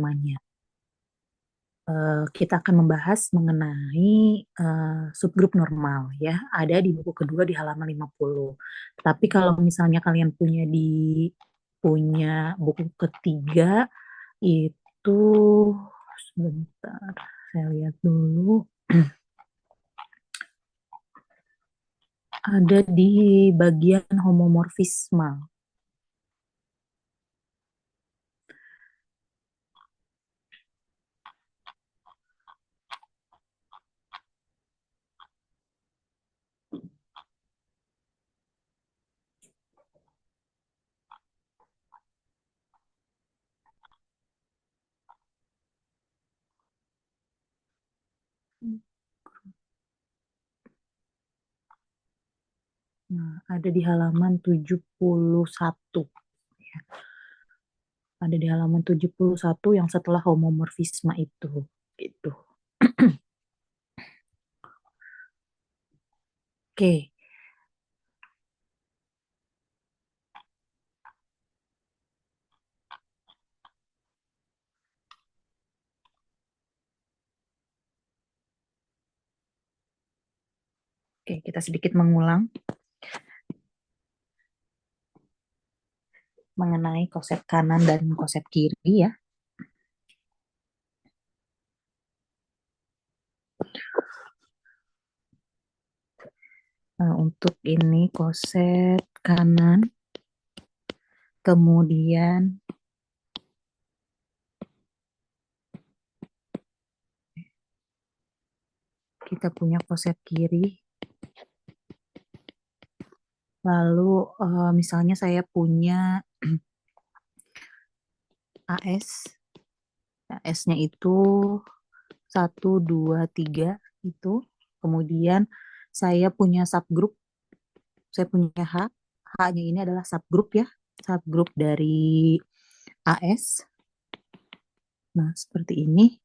temanya. Kita akan membahas mengenai subgrup normal ya. Ada di buku kedua di halaman 50. Tapi kalau misalnya kalian punya buku ketiga itu sebentar, saya lihat dulu. Ada di bagian homomorfisme. Nah, ada di halaman 71. Ya. Ada di halaman 71 yang setelah homomorfisme itu. Gitu. Oke, oke, kita sedikit mengulang mengenai konsep kanan dan konsep kiri ya. Nah, untuk ini konsep kanan, kemudian kita punya konsep kiri. Lalu misalnya saya punya AS. AS-nya itu 1, 2, 3 itu. Kemudian saya punya subgroup, saya punya H. H-nya ini adalah subgroup ya, subgroup dari AS. Nah, seperti ini.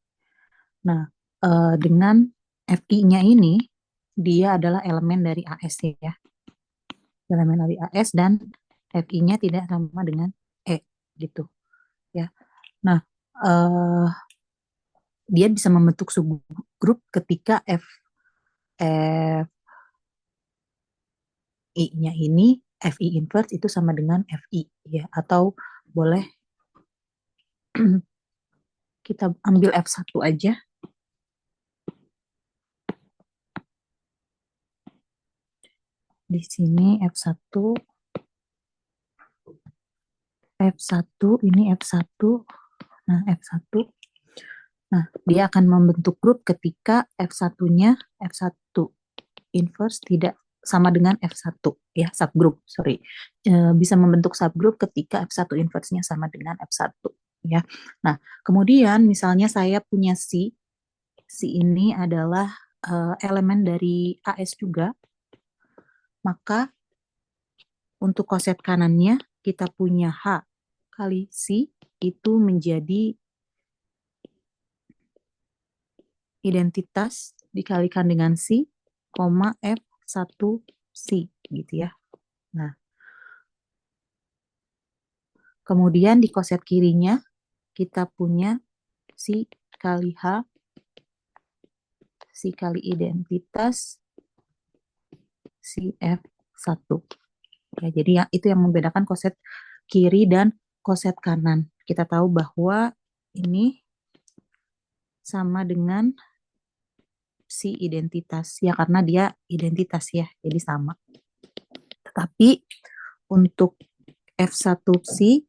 Nah, dengan FI-nya ini, dia adalah elemen dari AS ya. Elemen dari AS dan FI-nya tidak sama dengan E gitu ya. Nah, eh, dia bisa membentuk subgroup ketika FI-nya ini FI inverse itu sama dengan FI ya, atau boleh kita ambil F1 aja. Di sini F1, F1 ini F1. Nah, F1. Nah, dia akan membentuk grup ketika F1-nya F1 inverse tidak sama dengan F1 ya, subgroup, sorry. Bisa membentuk subgroup ketika F1 inverse-nya sama dengan F1 ya. Nah, kemudian misalnya saya punya C. C ini adalah elemen dari AS juga, maka untuk koset kanannya kita punya H kali C itu menjadi identitas dikalikan dengan C, F1C gitu ya. Nah, kemudian di koset kirinya kita punya C kali H, C kali identitas CF1. Ya, jadi ya, itu yang membedakan koset kiri dan koset kanan. Kita tahu bahwa ini sama dengan si identitas ya, karena dia identitas ya, jadi sama. Tetapi untuk F1C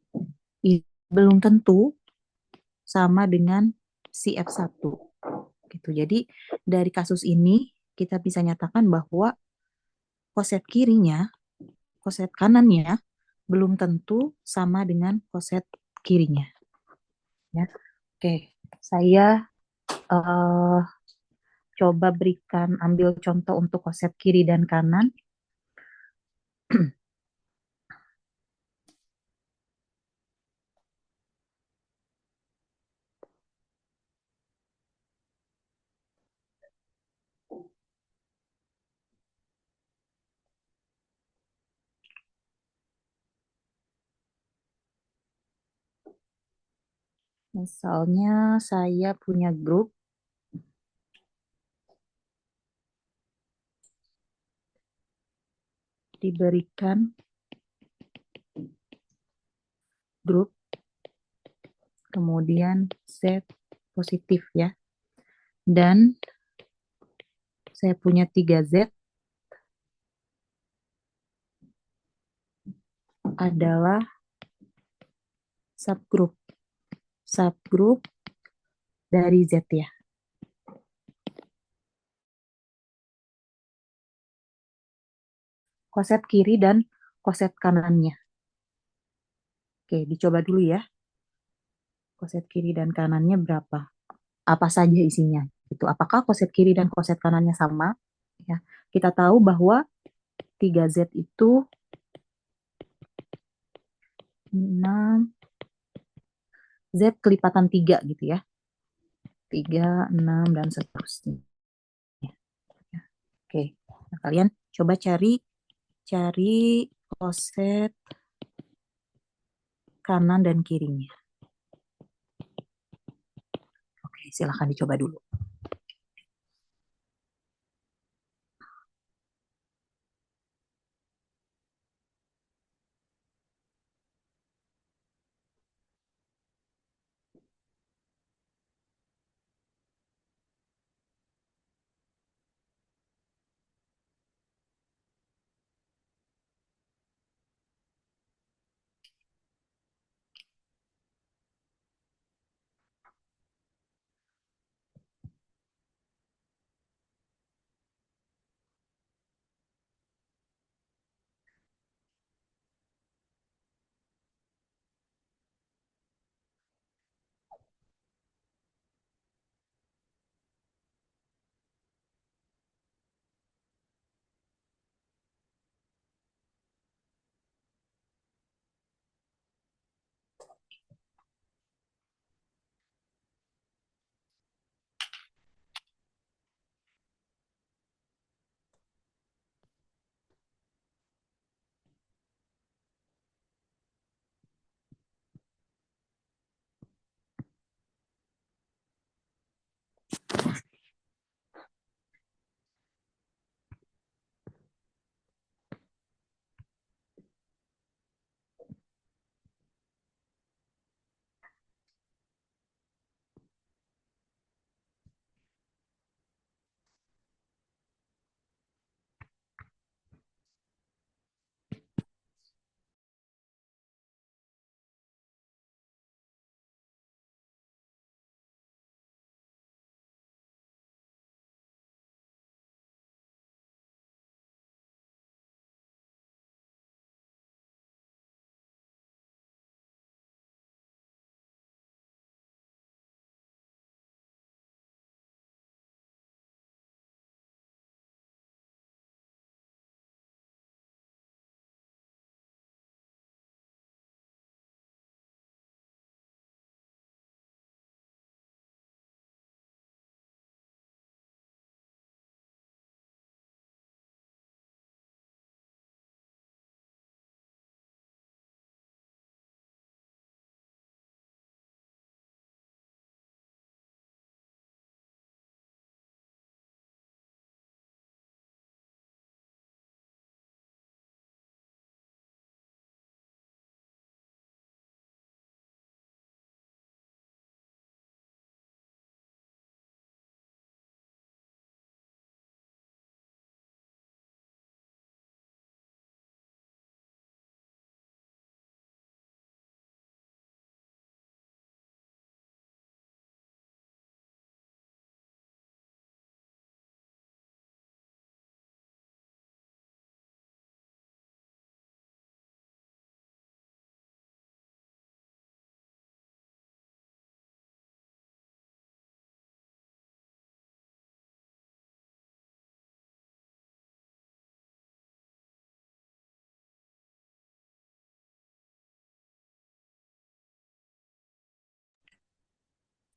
belum tentu sama dengan si F1 gitu. Jadi dari kasus ini kita bisa nyatakan bahwa koset kirinya, koset kanannya belum tentu sama dengan koset kirinya ya. Oke, saya eh, coba berikan ambil contoh untuk koset kiri dan kanan. Misalnya saya punya grup, diberikan grup, kemudian Z positif ya. Dan saya punya 3Z adalah subgrup. Subgrup dari Z ya. Koset kiri dan koset kanannya. Oke, dicoba dulu ya. Koset kiri dan kanannya berapa? Apa saja isinya? Itu apakah koset kiri dan koset kanannya sama? Ya, kita tahu bahwa 3Z itu 6 Z kelipatan 3 gitu ya. 3, 6, dan seterusnya. Oke, nah, kalian coba cari koset kanan dan kirinya. Oke, silahkan dicoba dulu.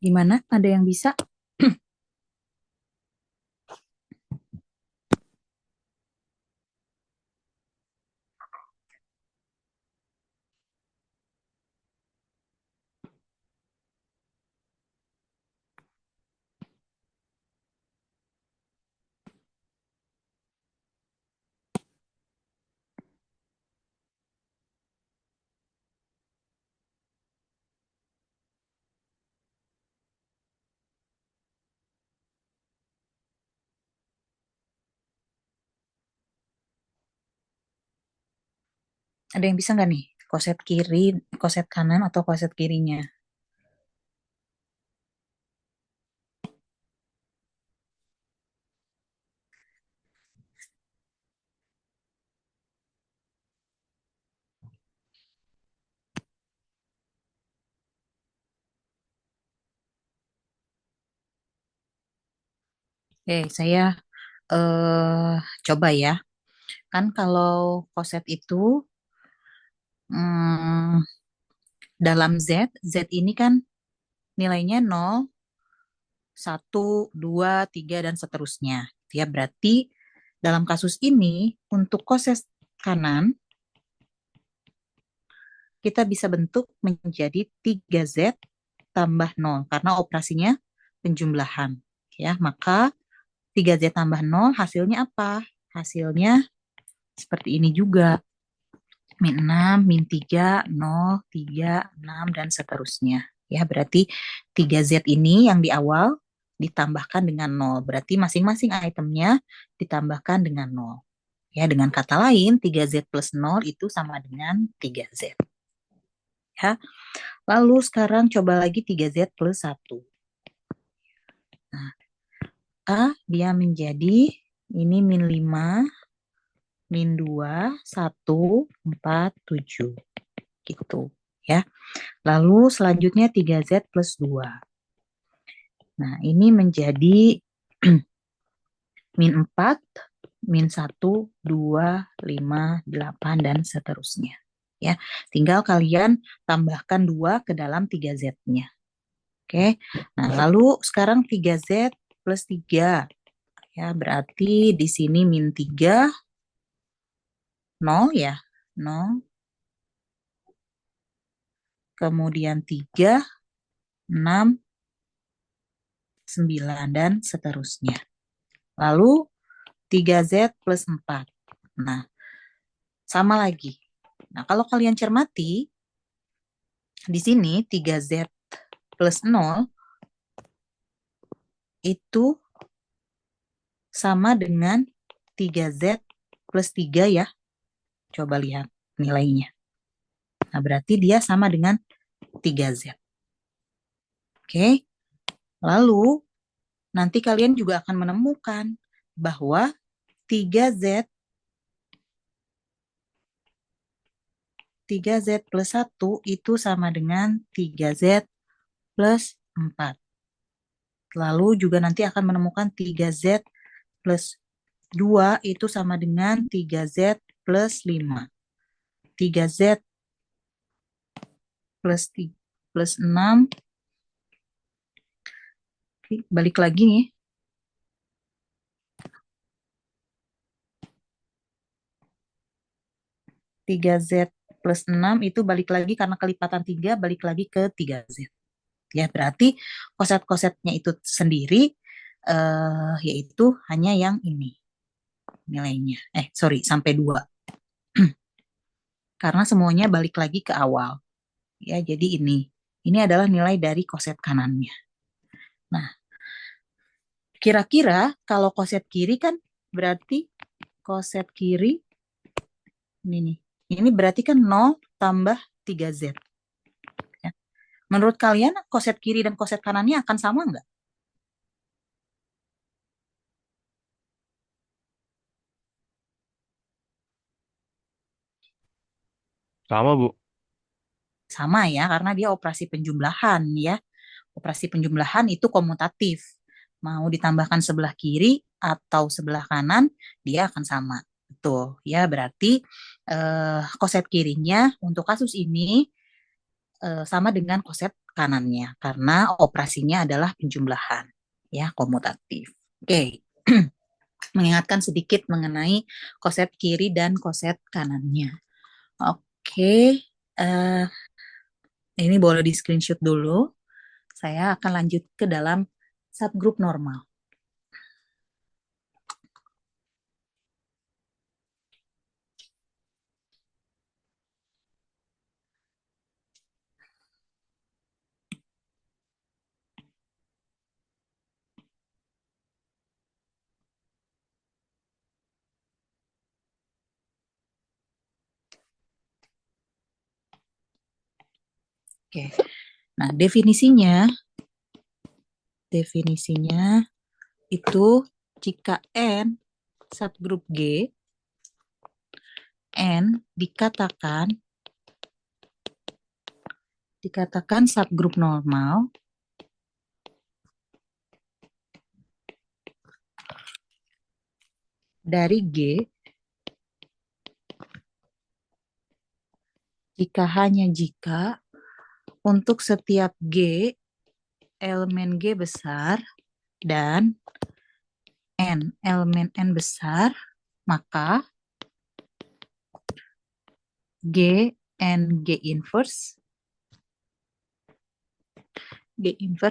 Gimana? Ada yang bisa? Ada yang bisa nggak nih? Koset kiri, koset kanan, atau koset kirinya? Oke, saya eh coba ya. Kan kalau koset itu hmm, dalam Z, Z ini kan nilainya 0, 1, 2, 3, dan seterusnya. Ya, berarti dalam kasus ini, untuk koset kanan, kita bisa bentuk menjadi 3Z tambah 0, karena operasinya penjumlahan. Ya, maka 3Z tambah 0 hasilnya apa? Hasilnya seperti ini juga. Min 6, min 3, 0, 3, 6, dan seterusnya. Ya, berarti 3Z ini yang di awal ditambahkan dengan 0. Berarti masing-masing itemnya ditambahkan dengan 0. Ya, dengan kata lain, 3Z plus 0 itu sama dengan 3Z. Ya. Lalu sekarang coba lagi 3Z plus 1. Nah, dia menjadi ini min 5, min 2, 1, 4, 7. Gitu. Ya. Lalu selanjutnya 3Z plus 2. Nah, ini menjadi min 4, min 1, 2, 5, 8, dan seterusnya. Ya, tinggal kalian tambahkan 2 ke dalam 3Z-nya. Oke, nah lalu sekarang 3Z plus 3. Ya, berarti di sini min 3, 0 ya, 0. Kemudian 3, 6, 9, dan seterusnya. Lalu 3Z plus 4. Nah, sama lagi. Nah, kalau kalian cermati, di sini 3Z plus 0 itu sama dengan 3Z plus 3 ya. Coba lihat nilainya. Nah, berarti dia sama dengan 3Z. Oke. Lalu, nanti kalian juga akan menemukan bahwa 3Z 3Z plus 1 itu sama dengan 3Z plus 4. Lalu juga nanti akan menemukan 3Z plus 2 itu sama dengan 3Z plus 5. 3Z plus 3, plus 6. Oke, balik lagi nih. 3Z plus 6 itu balik lagi karena kelipatan 3, balik lagi ke 3Z. Ya, berarti koset-kosetnya itu sendiri yaitu hanya yang ini nilainya. Sorry, sampai 2. Karena semuanya balik lagi ke awal. Ya, jadi ini. Ini adalah nilai dari koset kanannya. Nah, kira-kira kalau koset kiri kan berarti koset kiri ini nih. Ini berarti kan 0 tambah 3Z. Ya. Menurut kalian koset kiri dan koset kanannya akan sama nggak? Sama, Bu. Sama ya, karena dia operasi penjumlahan ya. Operasi penjumlahan itu komutatif. Mau ditambahkan sebelah kiri atau sebelah kanan, dia akan sama. Betul. Ya, berarti koset kirinya untuk kasus ini sama dengan koset kanannya karena operasinya adalah penjumlahan. Ya, komutatif. Oke. Mengingatkan sedikit mengenai koset kiri dan koset kanannya. Oke. eh, ini boleh di screenshot dulu. Saya akan lanjut ke dalam subgroup normal. Oke. Nah, definisinya itu jika N subgrup G, N dikatakan subgrup normal dari G jika untuk setiap G elemen G besar dan N elemen N besar, maka G N G inverse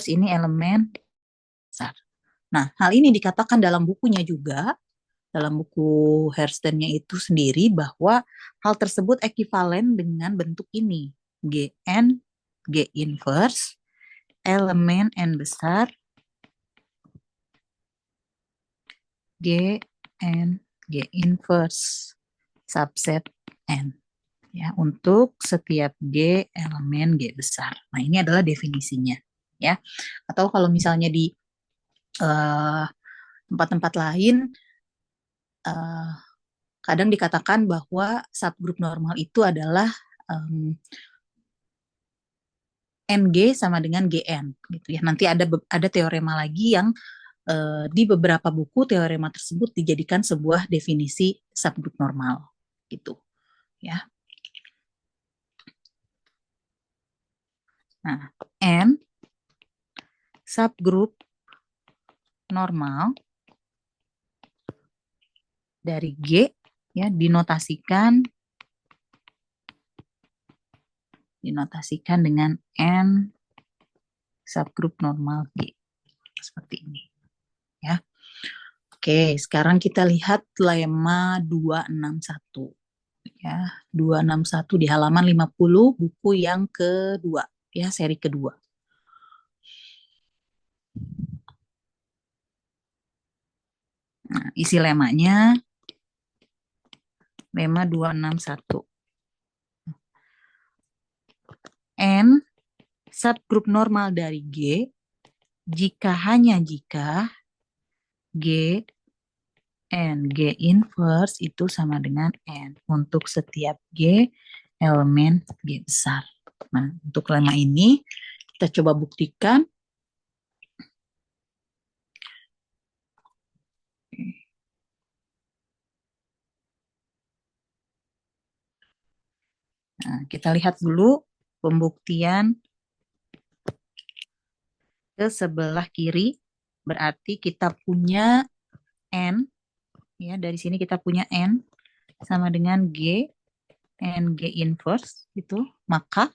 ini elemen besar. Nah, hal ini dikatakan dalam bukunya juga, dalam buku Hairston-nya itu sendiri, bahwa hal tersebut ekivalen dengan bentuk ini. Gn G inverse elemen N besar Gn G inverse subset N. Ya, untuk setiap G elemen G besar. Nah, ini adalah definisinya. Ya, atau kalau misalnya di tempat-tempat lain, kadang dikatakan bahwa subgrup normal itu adalah NG sama dengan GN gitu ya. Nanti ada teorema lagi yang di beberapa buku teorema tersebut dijadikan sebuah definisi subgrup normal gitu ya. Nah, N subgrup normal dari G ya dinotasikan dengan N subgrup normal G seperti ini ya. Oke, sekarang kita lihat lema 261 ya. 261 di halaman 50 buku yang kedua ya, seri kedua. Nah, isi lemanya lema 261. N subgrup normal dari G hanya jika G N G inverse itu sama dengan N untuk setiap G elemen G besar. Nah, untuk lemma ini kita coba buktikan. Nah, kita lihat dulu pembuktian ke sebelah kiri. Berarti kita punya N, ya dari sini kita punya N sama dengan G, N G inverse, itu. Maka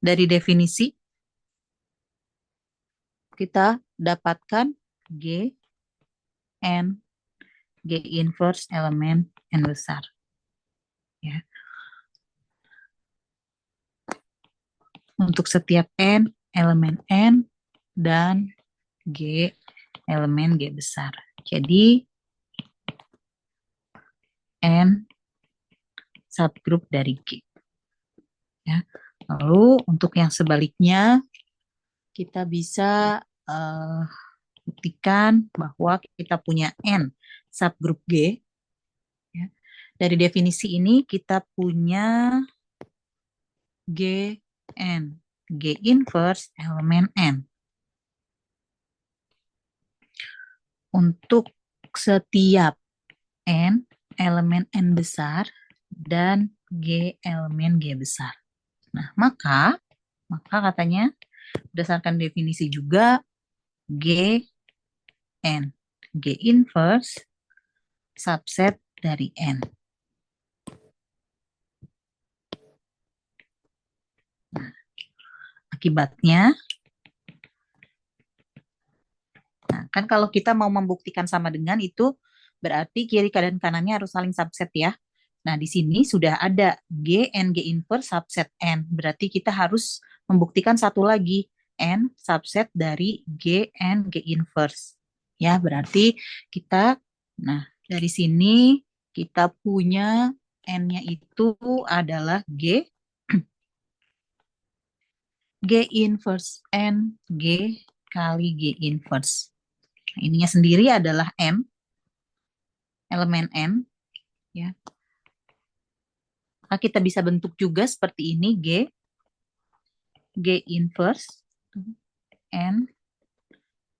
dari definisi kita dapatkan G, N, G inverse elemen N besar. Ya. Untuk setiap N, elemen N, dan G, elemen G besar. Jadi, N subgrup dari G. Ya. Lalu, untuk yang sebaliknya, kita bisa buktikan bahwa kita punya N subgrup G. Ya. Dari definisi ini, kita punya G, N, G inverse elemen N. Untuk setiap N, elemen N besar, dan G, elemen G besar. Nah, maka katanya, berdasarkan definisi juga, G, N, G inverse, subset dari N. Nah, akibatnya, nah, kan kalau kita mau membuktikan sama dengan itu, berarti kiri dan kanannya harus saling subset ya. Nah, di sini sudah ada G, N, G inverse, subset N. Berarti kita harus membuktikan satu lagi, N subset dari G, N, G inverse. Ya, berarti kita, nah, dari sini kita punya N-nya itu adalah G, G inverse N, G kali G inverse. Nah, ininya sendiri adalah N, elemen N, ya. Maka kita bisa bentuk juga seperti ini, G inverse N,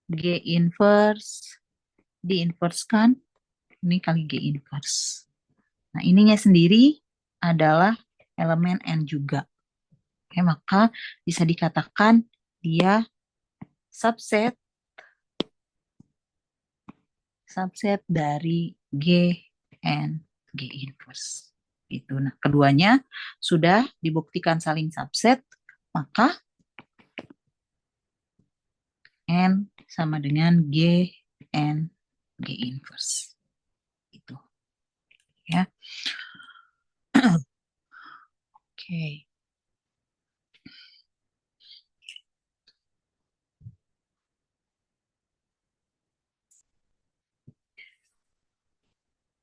G inverse, diinverskan, ini kali G inverse. Nah, ininya sendiri adalah elemen N juga. Oke, maka bisa dikatakan dia subset subset dari G and G inverse. Itu. Nah, keduanya sudah dibuktikan saling subset, maka N sama dengan G and G inverse. Itu ya. Oke.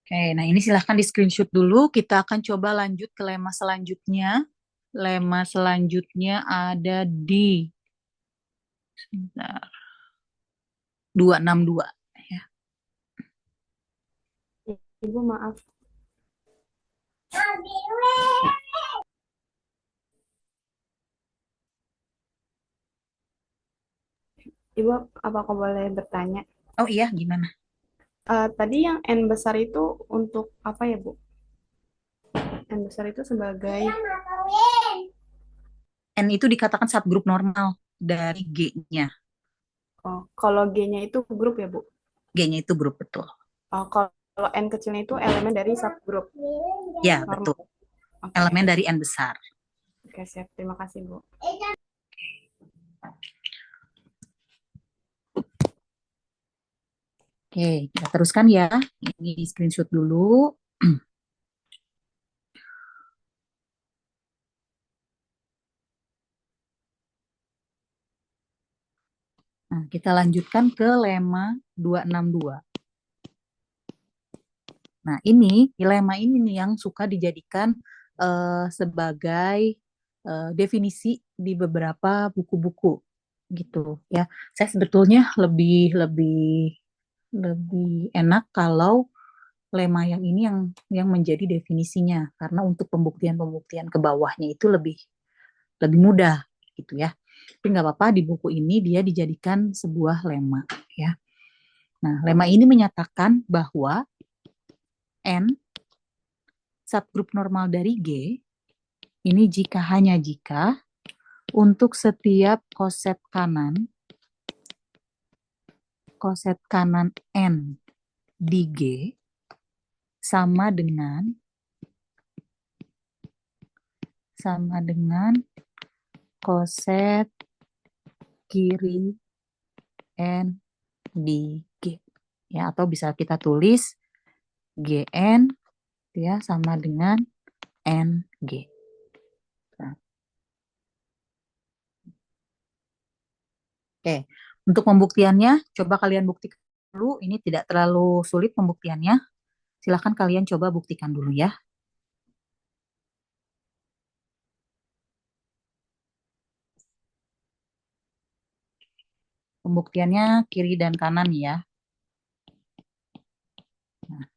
Oke, nah ini silahkan di screenshot dulu. Kita akan coba lanjut ke lemma selanjutnya. Lemma selanjutnya ada di sebentar, 262. Ya. Ibu maaf. Ibu, apa aku boleh bertanya? Oh iya, gimana? Tadi yang N besar itu untuk apa ya, Bu? N besar itu sebagai... N itu dikatakan subgrup normal dari G-nya. Oh, kalau G-nya itu grup ya, Bu? G-nya itu grup, betul. Oh, kalau N kecilnya itu elemen dari subgrup Ya, normal. betul. Oke, Elemen dari N besar. oke, siap. Terima kasih, Bu. Oke, kita teruskan ya. Ini di screenshot dulu. Nah, kita lanjutkan ke lemma 262. Nah, ini lemma ini nih yang suka dijadikan sebagai definisi di beberapa buku-buku gitu ya. Saya sebetulnya lebih lebih lebih enak kalau lemma yang ini yang menjadi definisinya karena untuk pembuktian-pembuktian ke bawahnya itu lebih lebih mudah gitu ya. Tapi nggak apa-apa di buku ini dia dijadikan sebuah lemma ya. Nah, lemma ini menyatakan bahwa N subgrup normal dari G ini jika hanya jika untuk setiap koset kanan N di G sama dengan koset kiri N di G ya, atau bisa kita tulis GN ya sama dengan NG. Nah, oke, untuk pembuktiannya coba kalian buktikan dulu. Ini tidak terlalu sulit pembuktiannya. Silahkan kalian coba buktikan dulu ya. Pembuktiannya kiri dan kanan ya. Nah,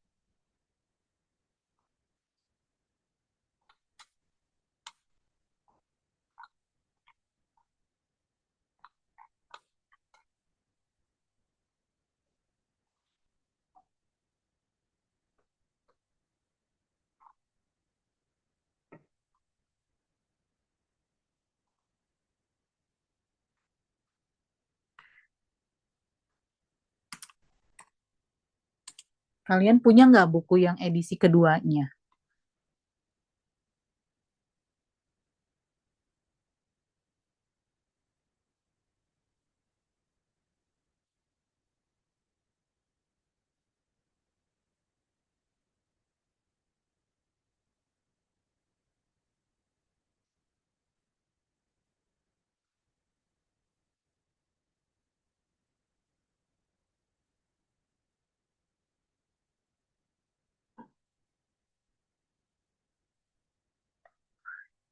kalian punya nggak buku yang edisi keduanya?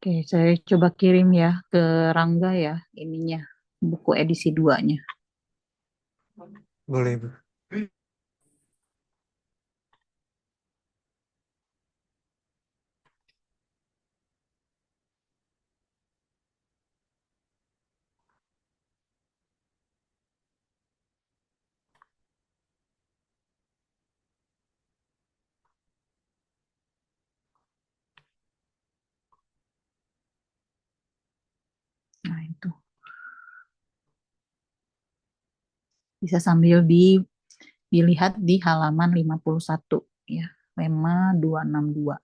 Oke, saya coba kirim ya ke Rangga ya ininya, buku edisi duanya. Boleh, Bu. Nah, itu bisa sambil dilihat di halaman 51 ya. Lema 262.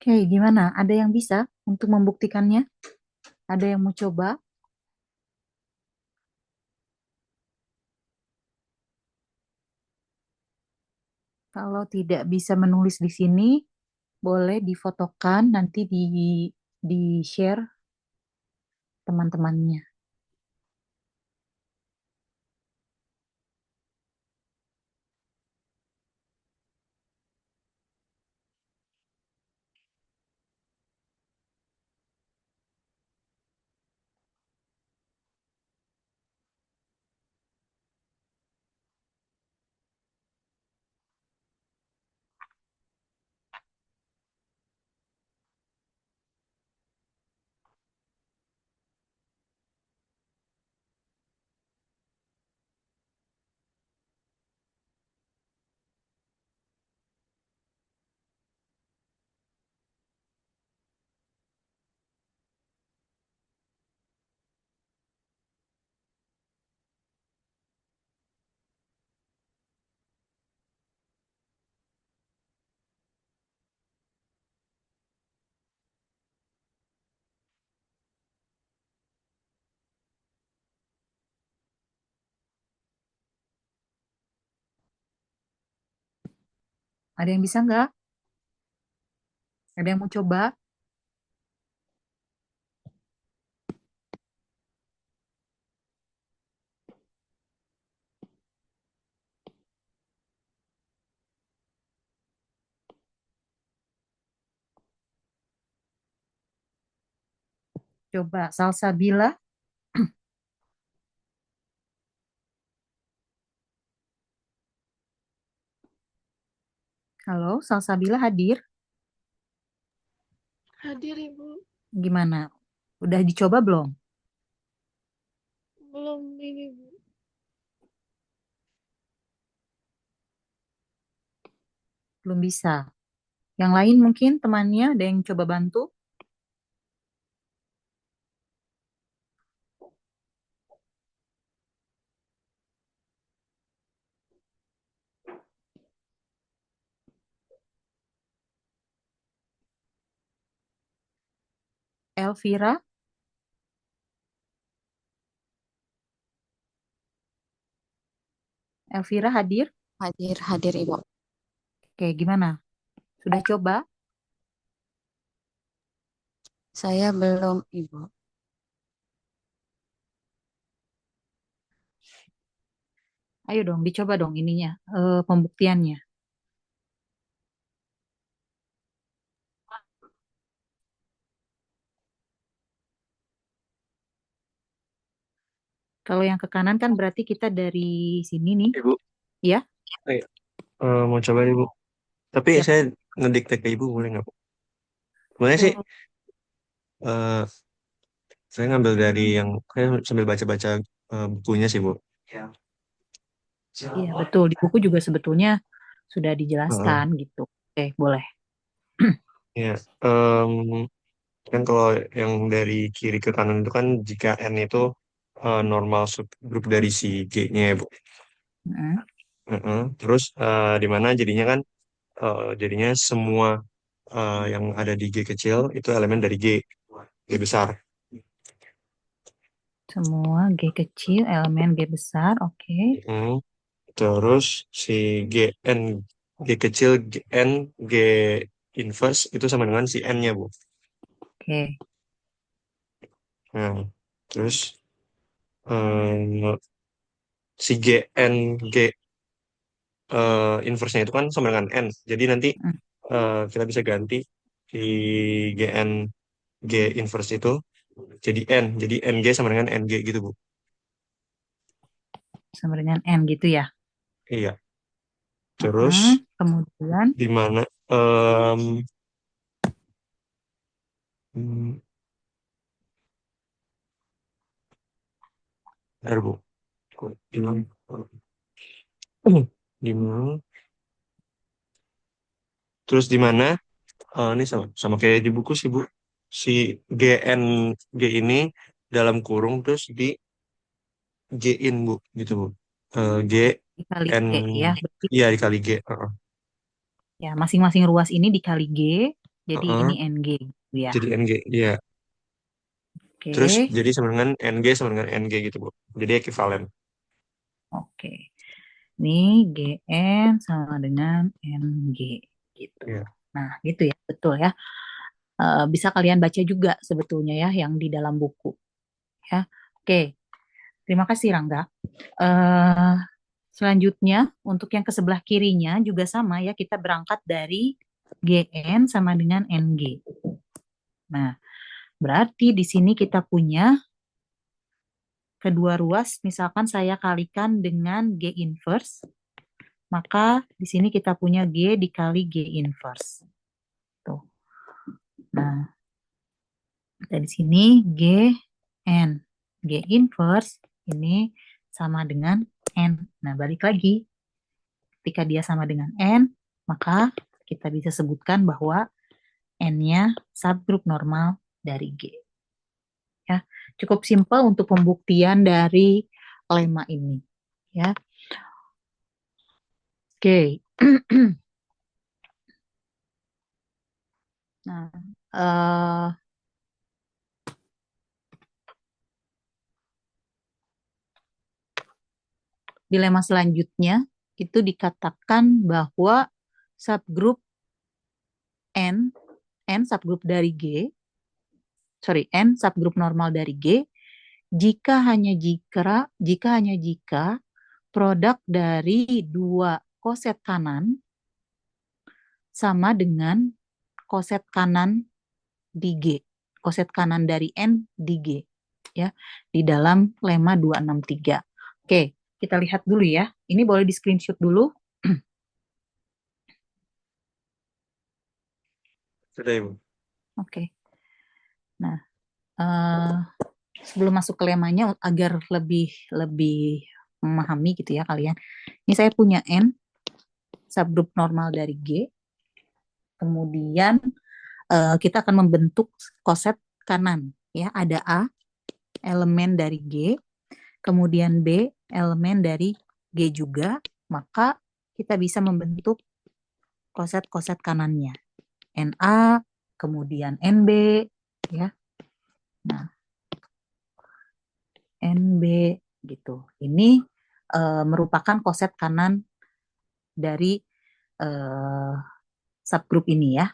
Oke, gimana? Ada yang bisa untuk membuktikannya? Ada yang mau coba? Kalau tidak bisa menulis di sini, boleh difotokan nanti di share teman-temannya. Ada yang bisa nggak? Ada yang mau coba? Coba Salsabila. Halo, Salsabila hadir? Hadir Ibu. Gimana? Udah dicoba belum? Belum ini Bu. Belum bisa. Yang lain mungkin temannya ada yang coba bantu? Elvira? Elvira hadir? Hadir, hadir Ibu. Oke, gimana? Sudah coba? Saya belum Ibu. Ayo dong, dicoba dong ininya, pembuktiannya. Kalau yang ke kanan kan berarti kita dari sini nih, Ibu, ya? ayo, mau coba Ibu. Tapi Siap. saya ngedikte ke Ibu boleh nggak Bu? Sebenarnya sih Boleh. eh, saya ngambil dari yang saya sambil baca-baca bukunya sih Bu. Iya, betul. Di buku juga sebetulnya sudah Heeh. dijelaskan gitu. Oke, boleh. Ya, kan kalau yang dari kiri ke kanan itu kan jika N itu normal subgroup dari si G-nya ya Bu. Mm. Heeh. Terus di mana jadinya kan jadinya semua yang ada di G kecil itu elemen dari G besar. Semua G kecil, elemen G besar. Oke. Mm. Terus si GN, G kecil, GN, G inverse itu sama dengan si N-nya, Bu. Oke. Nah, terus eh, si GN, G inverse-nya itu kan sama dengan N. Jadi nanti Mm. kita bisa ganti si GN, G inverse itu jadi N. Jadi NG sama dengan NG gitu, Bu. Sama dengan N gitu ya. Iya. Mm. Terus Kemudian, di mana em, hmm, bentar, Bu. Kok hilang? Di mana? Terus di mana? Ini sama sama kayak di buku sih Bu. Si GN G ini dalam kurung terus di G in Bu gitu Bu. G dikali N G ya. Berarti iya dikali G. ya masing-masing ruas ini dikali G. Jadi Heeh, ini NG gitu ya. jadi NG. Iya. Terus Oke. jadi sama dengan NG sama dengan NG gitu, Bu. Jadi ekuivalen. Oke. Ini GN sama dengan NG gitu. Iya. Nah, gitu ya, betul ya. Bisa kalian baca juga sebetulnya ya yang di dalam buku ya. Oke, terima kasih Rangga. Eh, Selanjutnya untuk yang ke sebelah kirinya juga sama ya, kita berangkat dari GN sama dengan NG. Nah, berarti di sini kita punya kedua ruas, misalkan saya kalikan dengan G inverse, maka di sini kita punya G dikali G inverse. Tuh. Nah, dari sini G N. G inverse ini sama dengan N. Nah, balik lagi. Ketika dia sama dengan N, maka kita bisa sebutkan bahwa N-nya subgrup normal dari G. Ya, cukup simpel untuk pembuktian dari lema ini. Ya, oke. Nah, eh, di lema selanjutnya itu dikatakan bahwa subgrup N, N subgrup dari G, N subgrup normal dari G, jika produk dari dua koset kanan sama dengan koset kanan di G, koset kanan dari N di G, ya, di dalam lema 263. Oke, kita lihat dulu ya. Ini boleh di screenshot dulu. Sudah, Ibu. Oke. Nah, sebelum masuk ke lemanya agar lebih lebih memahami gitu ya kalian. Ini saya punya N subgrup normal dari G. Kemudian kita akan membentuk koset kanan ya. Ada A elemen dari G, kemudian B elemen dari G juga, maka kita bisa membentuk koset-koset kanannya. NA, kemudian NB ya. Nah, NB gitu. Ini merupakan koset kanan dari subgrup ini ya.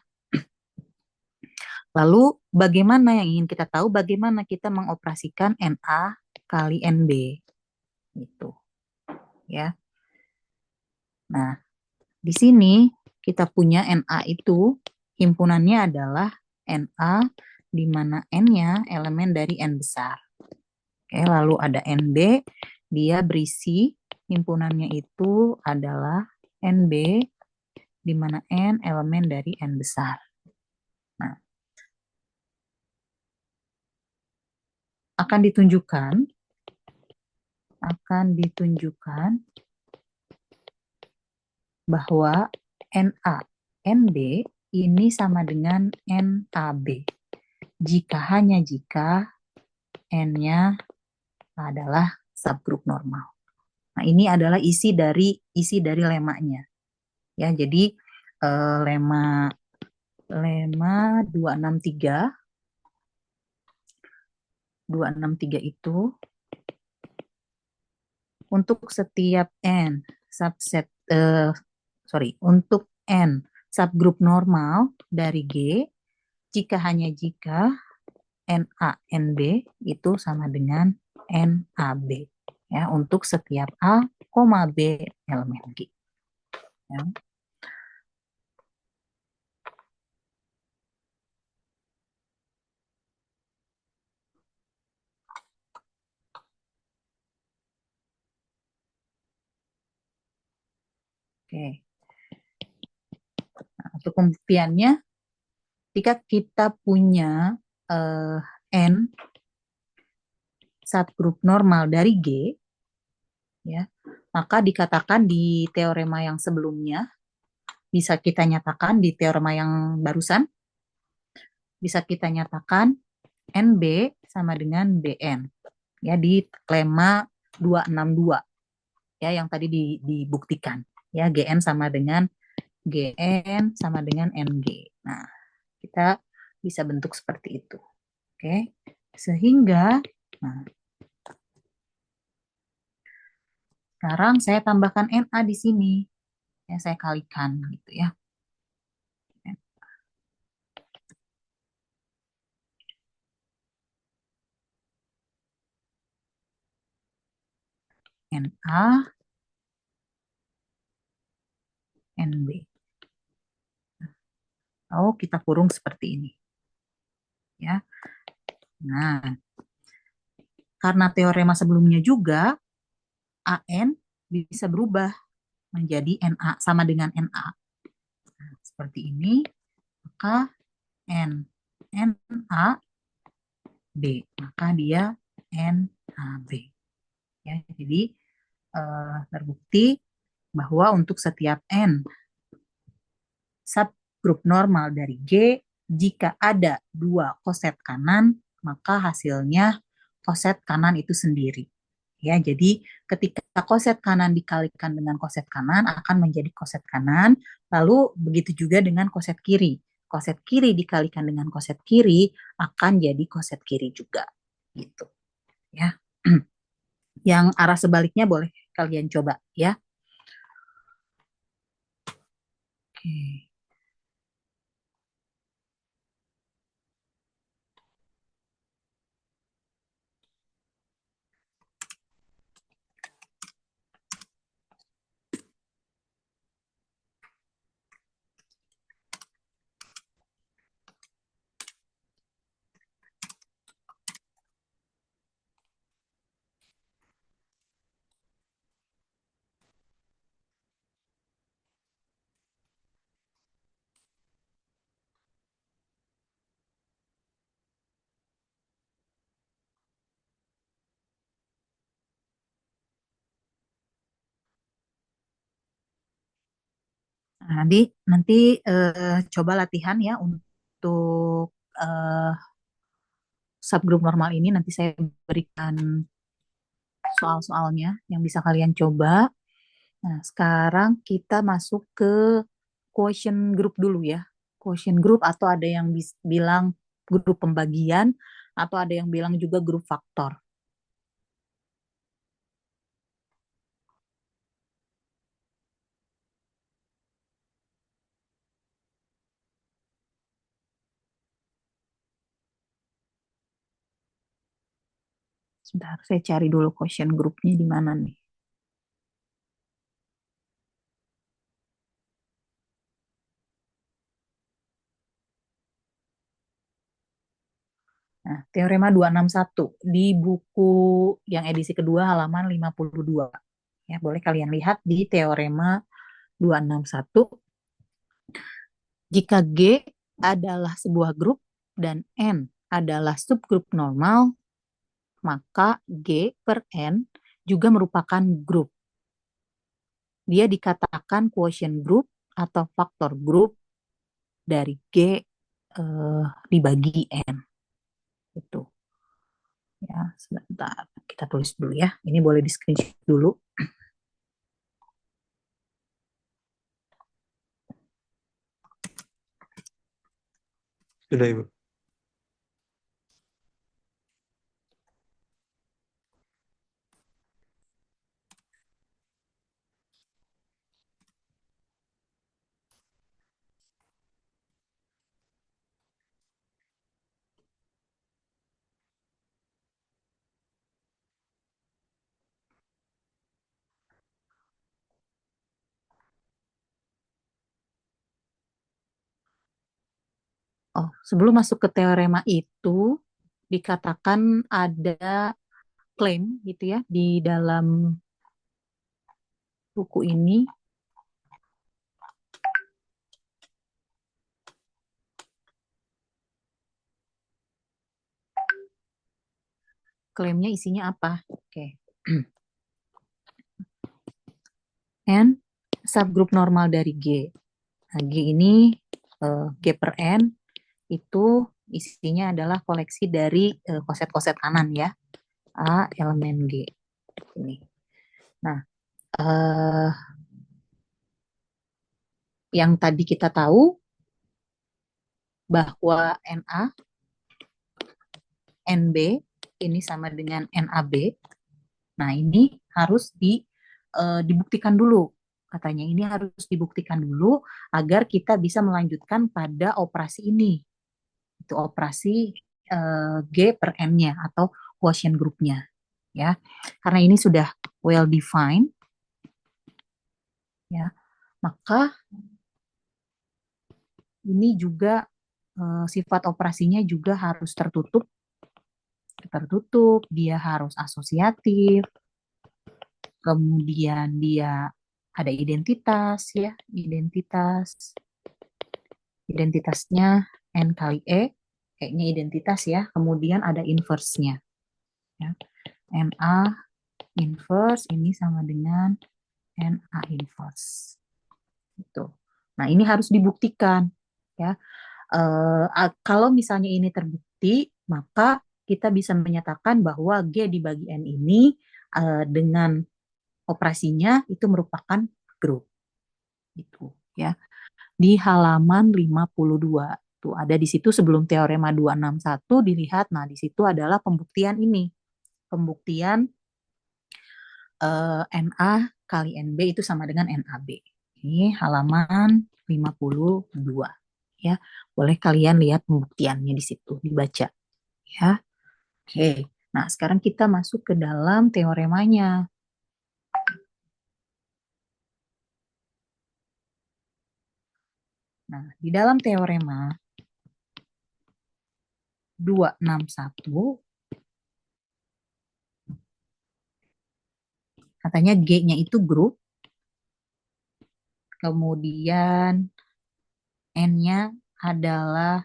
Lalu bagaimana yang ingin kita tahu, bagaimana kita mengoperasikan NA kali NB gitu ya. Nah, di sini kita punya NA itu himpunannya adalah NA di mana N-nya elemen dari N besar. Oke, lalu ada NB, dia berisi himpunannya itu adalah NB di mana N elemen dari N besar. Nah, akan ditunjukkan bahwa NA, NB ini sama dengan NAB. Hanya jika N-nya adalah subgrup normal. Nah, ini adalah isi dari lemanya. Ya, jadi lema 263 itu untuk setiap N subset untuk N subgrup normal dari G, hanya jika NA NB itu sama dengan NAB ya, untuk setiap A, B elemen G ya. Oke. Nah, untuk pembuktiannya, jika kita punya N subgrup normal dari G, ya, maka dikatakan di teorema yang sebelumnya, bisa kita nyatakan di teorema yang barusan, bisa kita nyatakan NB sama dengan BN, ya, di lemma 262, ya, yang tadi dibuktikan, ya, GN sama dengan NG. Nah, Kita bisa bentuk seperti itu. Oke. Sehingga nah, sekarang saya tambahkan Na di sini. Ya, saya kalikan gitu ya. Na, Nb. Oh, kita kurung seperti ini. Ya. Nah, karena teorema sebelumnya juga, An bisa berubah menjadi Na sama dengan Na. Nah, seperti ini, maka Na B, maka dia NaB. Ya, jadi terbukti bahwa untuk setiap N subgrup normal dari G, jika ada dua koset kanan, maka hasilnya koset kanan itu sendiri. Ya, jadi ketika koset kanan dikalikan dengan koset kanan akan menjadi koset kanan, lalu begitu juga dengan koset kiri. Koset kiri dikalikan dengan koset kiri akan jadi koset kiri juga. Gitu. Ya. Yang arah sebaliknya boleh kalian coba ya. Oke. Nah, nanti coba latihan ya untuk subgroup normal ini. Nanti saya berikan soal-soalnya yang bisa kalian coba. Nah, sekarang kita masuk ke quotient group dulu ya. Quotient group atau ada yang bilang grup pembagian atau ada yang bilang juga grup faktor. Sebentar, saya cari dulu quotient groupnya di mana nih. Nah, teorema 261 di buku yang edisi kedua halaman 52. Ya, boleh kalian lihat di teorema 261. Jika G adalah sebuah grup dan N adalah subgrup normal, maka G per N juga merupakan grup. Dia dikatakan quotient group atau faktor grup dari G dibagi N. Itu. Ya, sebentar. Kita tulis dulu ya. Ini boleh di screenshot dulu. Sudah, Ibu. Oh, sebelum masuk ke teorema itu, dikatakan ada klaim gitu ya di dalam buku ini. Klaimnya isinya apa? Oke. N subgrup normal dari G. Nah, G ini G per N itu isinya adalah koleksi dari koset-koset kanan ya. A elemen G. Ini. Nah, yang tadi kita tahu bahwa Na, Nb ini sama dengan Nab. Nah, ini harus dibuktikan dulu. Katanya ini harus dibuktikan dulu agar kita bisa melanjutkan pada operasi ini. Itu operasi G per N-nya atau quotient group-nya. Ya. Karena ini sudah well defined, ya, maka ini juga sifat operasinya juga harus tertutup, dia harus asosiatif, kemudian dia ada identitas, ya, identitasnya N kali E, kayaknya identitas ya, kemudian ada inverse-nya, ya. NA inverse ini sama dengan NA inverse. Gitu. Nah, ini harus dibuktikan, ya. Kalau misalnya ini terbukti, maka kita bisa menyatakan bahwa G dibagi N ini dengan operasinya itu merupakan grup. Gitu, ya. Di halaman 52. Tuh ada di situ sebelum teorema 261 dilihat. Nah, di situ adalah pembuktian ini. Pembuktian NA kali NB itu sama dengan NAB. Ini halaman 52. Ya, boleh kalian lihat pembuktiannya di situ, dibaca. Ya, oke. Nah, sekarang kita masuk ke dalam teoremanya. Nah, di dalam teorema 261 katanya G-nya itu grup, kemudian N-nya adalah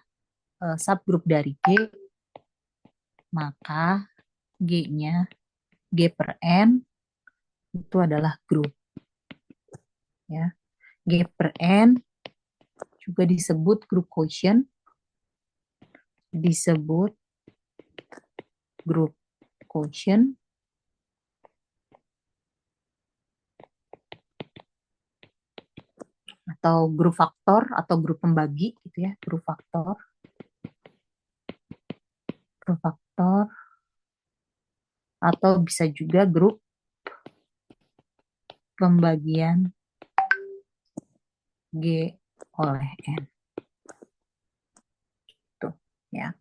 subgrup dari G, maka G-nya, G per N itu adalah grup. Ya. G per N juga disebut grup quotient, disebut grup quotient, atau grup faktor atau grup pembagi gitu ya, grup faktor atau bisa juga grup pembagian G oleh N. Tuh, ya.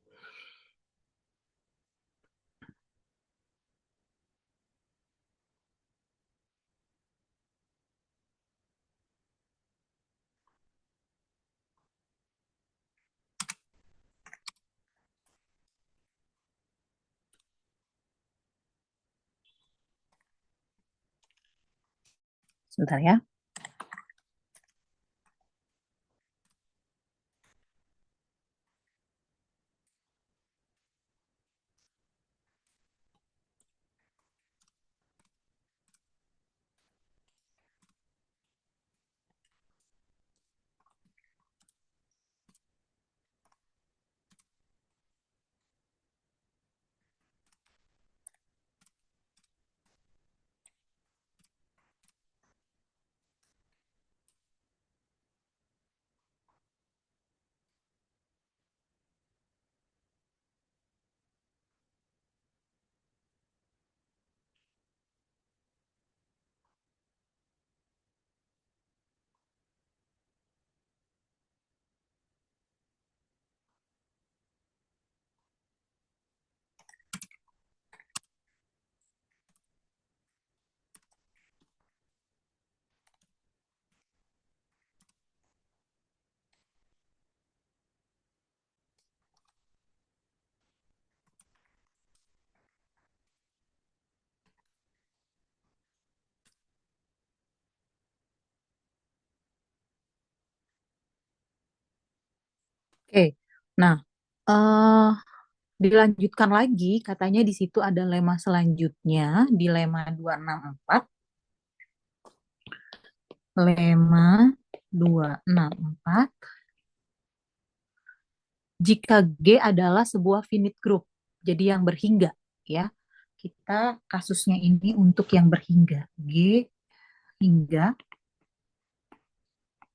Sebentar ya. Oke. Nah, eh dilanjutkan lagi, katanya di situ ada lemma selanjutnya, di lemma 264. Lemma 264. Jika G adalah sebuah finite group, jadi yang berhingga, ya. Kita kasusnya ini untuk yang berhingga. G hingga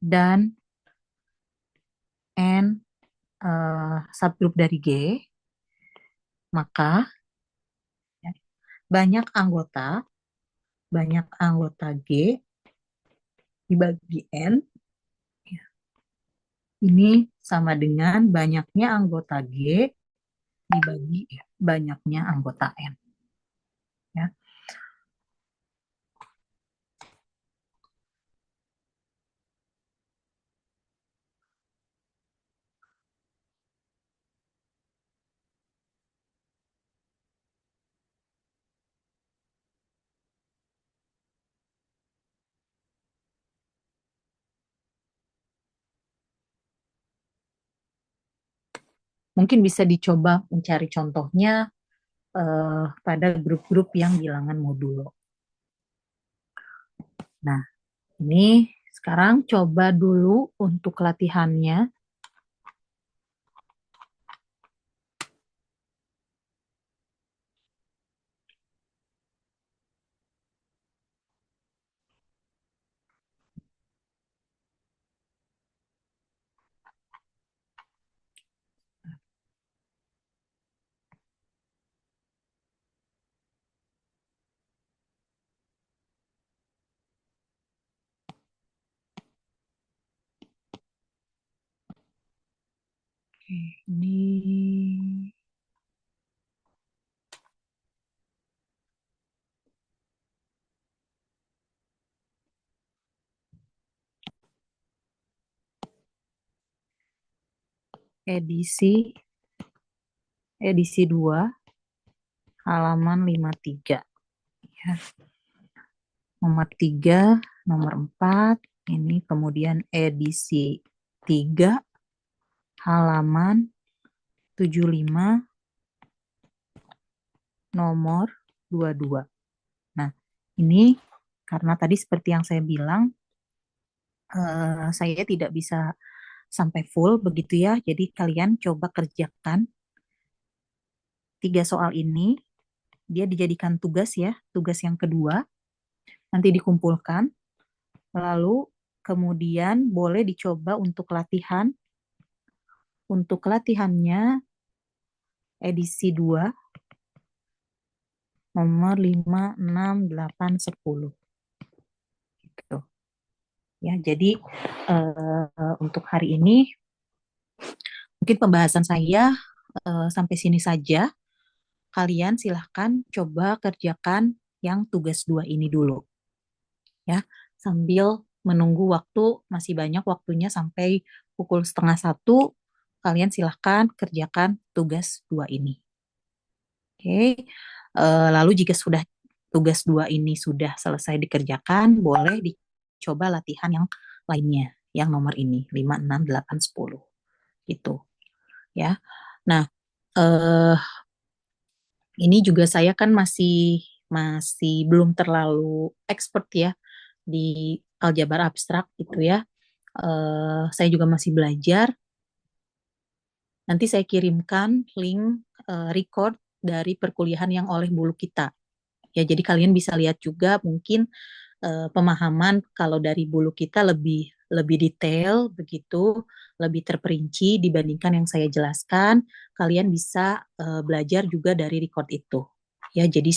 dan N subgrup dari G, maka ya, banyak anggota G dibagi N, ya, ini sama dengan banyaknya anggota G dibagi banyaknya anggota N. Ya. Mungkin bisa dicoba mencari contohnya pada grup-grup yang bilangan modulo. Nah, ini sekarang coba dulu untuk latihannya. Oke, ini edisi 2 halaman 53 ya. Nomor 3, nomor 4 ini, kemudian edisi 3 halaman 75 nomor 22. Nah, ini karena tadi seperti yang saya bilang, saya tidak bisa sampai full begitu ya. Jadi kalian coba kerjakan 3 soal ini. Dia dijadikan tugas ya, tugas yang kedua. Nanti dikumpulkan. Lalu kemudian boleh dicoba untuk latihan. Untuk latihannya edisi 2 nomor 5, 6, 8, 10. Gitu. Ya, jadi untuk hari ini mungkin pembahasan saya sampai sini saja. Kalian silahkan coba kerjakan yang tugas 2 ini dulu. Ya, sambil menunggu waktu, masih banyak waktunya sampai pukul 12:30, kalian silahkan kerjakan tugas 2 ini. Oke, lalu jika sudah tugas 2 ini sudah selesai dikerjakan, boleh dicoba latihan yang lainnya, yang nomor ini, 5, 6, 8, 10. Gitu. Ya. Nah, ini juga saya kan masih belum terlalu expert ya di aljabar abstrak gitu ya. Saya juga masih belajar. Nanti saya kirimkan link record dari perkuliahan yang oleh Bulu kita. Ya, jadi kalian bisa lihat juga mungkin pemahaman kalau dari Bulu kita lebih lebih detail begitu, lebih terperinci dibandingkan yang saya jelaskan. Kalian bisa belajar juga dari record itu. Ya, jadi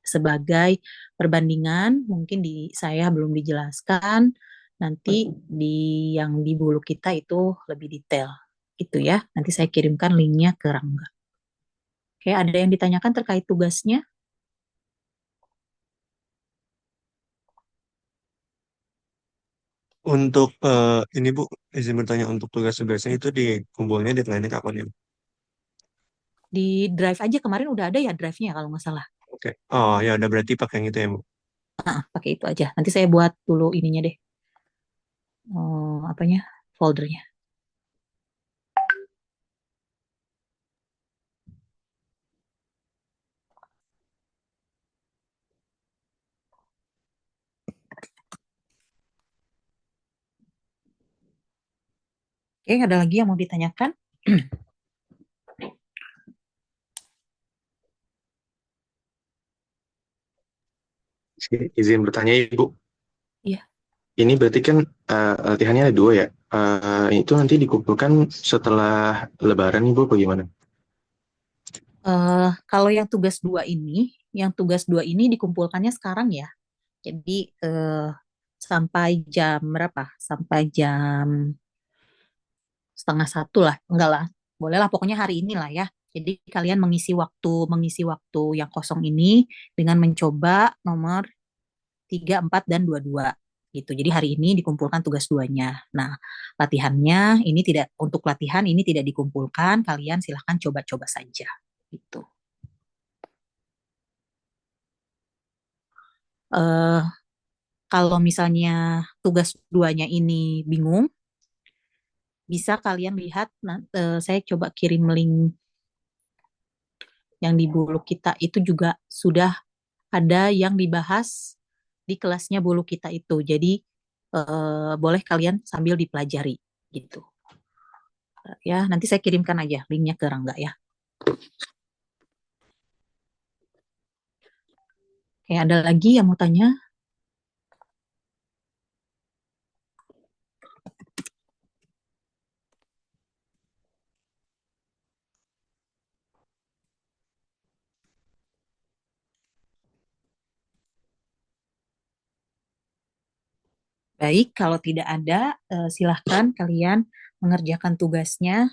sebagai perbandingan mungkin di saya belum dijelaskan, nanti di yang di Bulu kita itu lebih detail. Itu ya. Nanti saya kirimkan linknya ke Rangga. Oke, ada yang ditanyakan terkait tugasnya? Untuk ini Bu, izin bertanya, untuk tugas-tugasnya itu dikumpulnya deadline-nya kapan ya? Di drive aja, kemarin udah ada ya drive-nya kalau nggak salah. Oke. Oh ya udah, berarti pakai yang itu ya Bu. Pakai itu aja. Nanti saya buat dulu ininya deh. Apanya? Foldernya. Oke, ada lagi yang mau ditanyakan? Izin bertanya Ibu. Iya. Ini berarti kan latihannya ada 2 ya. Itu nanti dikumpulkan setelah Lebaran Ibu, bagaimana? Kalau yang tugas dua ini dikumpulkannya sekarang ya. Jadi sampai jam berapa? Sampai jam setengah satu lah, enggak lah. Bolehlah pokoknya hari ini lah ya. Jadi kalian mengisi waktu yang kosong ini dengan mencoba nomor 3, 4, dan 22 gitu. Jadi hari ini dikumpulkan tugas duanya. Nah, latihannya ini tidak untuk latihan ini tidak dikumpulkan, kalian silahkan coba-coba saja gitu. Eh Kalau misalnya tugas duanya ini bingung, bisa kalian lihat, saya coba kirim link yang di Bulu Kita itu juga sudah ada yang dibahas di kelasnya Bulu Kita itu. Jadi boleh kalian sambil dipelajari gitu. Ya, nanti saya kirimkan aja linknya ke Rangga ya. Kayak ada lagi yang mau tanya? Baik, kalau tidak ada, silahkan kalian mengerjakan tugasnya.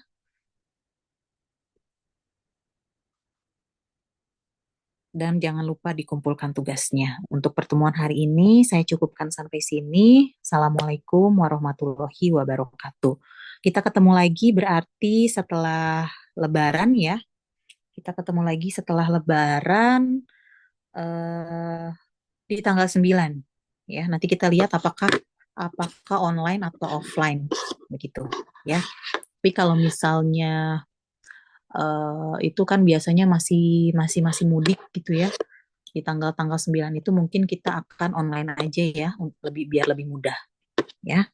Dan jangan lupa dikumpulkan tugasnya. Untuk pertemuan hari ini, saya cukupkan sampai sini. Assalamualaikum warahmatullahi wabarakatuh. Kita ketemu lagi berarti setelah Lebaran ya. Kita ketemu lagi setelah Lebaran eh, di tanggal 9. Ya, nanti kita lihat apakah online atau offline begitu ya. Tapi kalau misalnya itu kan biasanya masih mudik gitu ya. Di tanggal-tanggal 9 itu mungkin kita akan online aja ya, biar lebih mudah ya.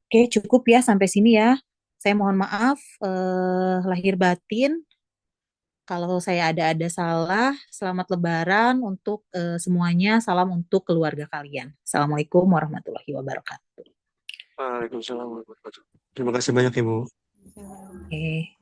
Oke, cukup ya sampai sini ya. Saya mohon maaf lahir batin kalau saya ada salah. Selamat Lebaran untuk semuanya. Salam untuk keluarga kalian. Assalamualaikum warahmatullahi wabarakatuh. Waalaikumsalam warahmatullahi wabarakatuh. Terima kasih banyak Ibu. Oke.